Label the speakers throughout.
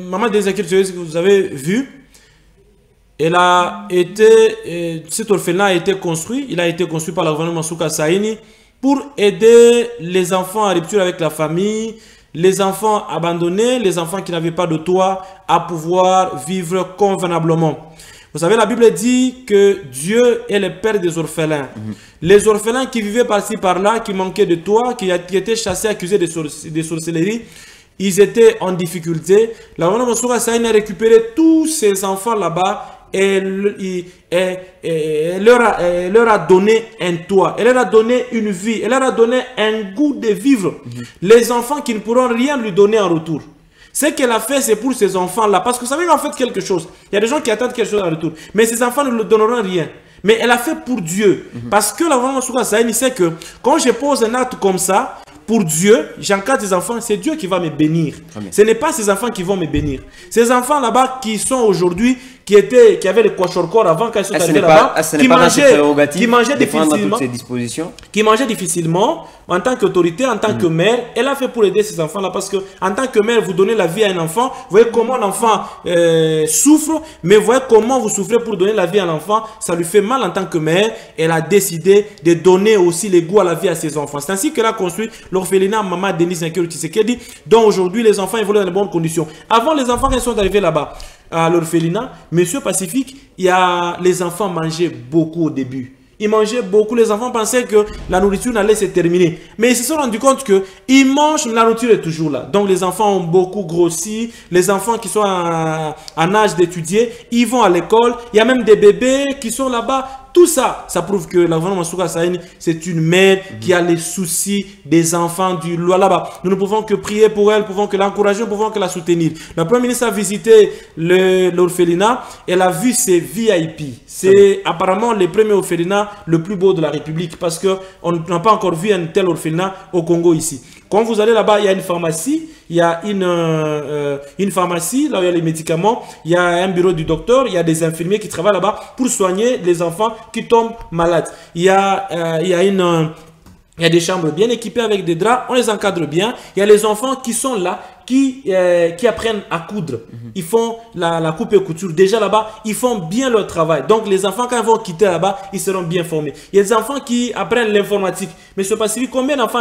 Speaker 1: maman d'Ézéchiel que vous avez vu, elle a été, cet orphelinat a été construit, il a été construit par le gouvernement Masuka Saini pour aider les enfants en rupture avec la famille, les enfants abandonnés, les enfants qui n'avaient pas de toit, à pouvoir vivre convenablement. Vous savez, la Bible dit que Dieu est le père des orphelins. Les orphelins qui vivaient par-ci, par-là, qui manquaient de toit, qui étaient chassés, accusés de sorcellerie, ils étaient en difficulté. La Rwanda Masuka Saini a récupéré tous ces enfants là-bas et leur a donné un toit. Elle leur a donné une vie. Elle leur a donné un goût de vivre. Les enfants qui ne pourront rien lui donner en retour. Ce qu'elle a fait, c'est pour ces enfants-là. Parce que vous savez, en fait quelque chose. Il y a des gens qui attendent quelque chose en retour. Mais ces enfants ne leur donneront rien. Mais elle a fait pour Dieu. Parce que la Rwanda Masuka Saini sait que quand je pose un acte comme ça, pour Dieu, j'encadre des enfants, c'est Dieu qui va me bénir. Amen. Ce n'est pas ces enfants qui vont me bénir. Ces enfants là-bas qui sont aujourd'hui, qui avaient le kwashorkor avant quand ils sont arrivés là-bas, qui mangeaient difficilement, en tant qu'autorité, en tant que mère, elle a fait pour aider ces enfants-là parce que en tant que mère, vous donnez la vie à un enfant, vous voyez comment l'enfant souffre, mais vous voyez comment vous souffrez pour donner la vie à l'enfant, ça lui fait mal en tant que mère. Elle a décidé de donner aussi le goût à la vie à ses enfants. C'est ainsi qu'elle a construit l'orphelinat Maman Denise Nkeru Tshisekedi, dont aujourd'hui les enfants évoluent dans de bonnes conditions. Avant, les enfants, quand ils sont arrivés là-bas, à l'orphelinat, Monsieur Pacifique, les enfants mangeaient beaucoup au début. Ils mangeaient beaucoup, les enfants pensaient que la nourriture allait se terminer. Mais ils se sont rendus compte qu'ils mangent, mais la nourriture est toujours là. Donc les enfants ont beaucoup grossi. Les enfants qui sont en âge d'étudier, ils vont à l'école. Il y a même des bébés qui sont là-bas. Tout ça, ça prouve que la Rwanda Masuka Saini, c'est une mère qui a les soucis des enfants du loi là-bas. Nous ne pouvons que prier pour elle, nous pouvons que l'encourager, nous pouvons que la soutenir. Le Premier ministre a visité l'orphelinat, elle a vu ses VIP. C'est apparemment le premier orphelinat le plus beau de la République parce qu'on n'a pas encore vu un tel orphelinat au Congo ici. Quand vous allez là-bas, il y a une pharmacie, il y a une pharmacie, là où il y a les médicaments, il y a un bureau du docteur, il y a des infirmiers qui travaillent là-bas pour soigner les enfants qui tombent malades. Il y a des chambres bien équipées avec des draps, on les encadre bien. Il y a les enfants qui sont là, qui apprennent à coudre. Ils font la coupe et couture. Déjà là-bas, ils font bien leur travail. Donc les enfants, quand ils vont quitter là-bas, ils seront bien formés. Il y a des enfants qui apprennent l'informatique. Mais ce Pacifique, combien d'enfants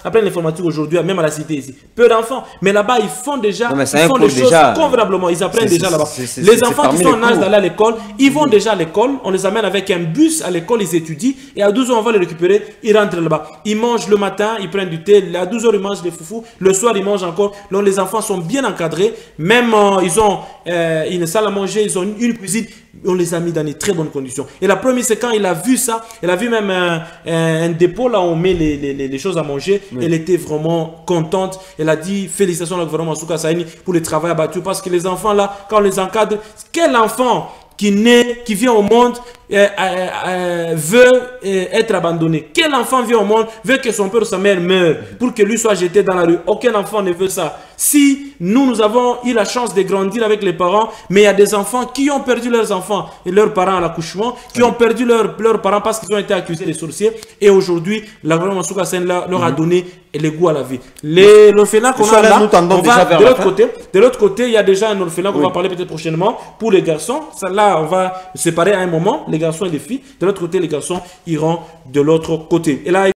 Speaker 1: apprennent l'informatique aujourd'hui, même à la cité ici? Peu d'enfants. Mais là-bas, ils font déjà des choses convenablement. Ils apprennent déjà là-bas. Les enfants qui sont en âge d'aller à l'école, ils vont déjà à l'école. On les amène avec un bus à l'école, ils étudient. Et à 12 h, on va les récupérer. Ils rentrent là-bas. Ils mangent le matin, ils prennent du thé. À 12 h, ils mangent des foufous. Le soir, ils mangent encore. Donc les enfants sont bien encadrés. Même ils ont une salle à manger, ils ont une cuisine. On les a mis dans de très bonnes conditions. Et la première, c'est quand il a vu ça, elle a vu même un dépôt là où on met les choses à manger. Elle était vraiment contente. Elle a dit félicitations au gouvernement Masuka Saini pour le travail abattu. Parce que les enfants là, quand on les encadre, quel enfant qui naît, qui vient au monde, veut être abandonné? Quel enfant vient au monde, veut que son père ou sa mère meure pour que lui soit jeté dans la rue? Aucun enfant ne veut ça. Si nous avons eu la chance de grandir avec les parents, mais il y a des enfants qui ont perdu leurs enfants et leurs parents à l'accouchement, qui ont perdu leurs parents parce qu'ils ont été accusés de sorciers, et aujourd'hui, la Rwanda Masuka Saini leur a donné le goût à la vie. L'orphelinat qu'on a là, on va de l'autre côté, il y a déjà un orphelinat qu'on va parler peut-être prochainement pour les garçons. Ça, là, on va séparer à un moment les garçons et les filles. De l'autre côté, les garçons iront de l'autre côté. Et là,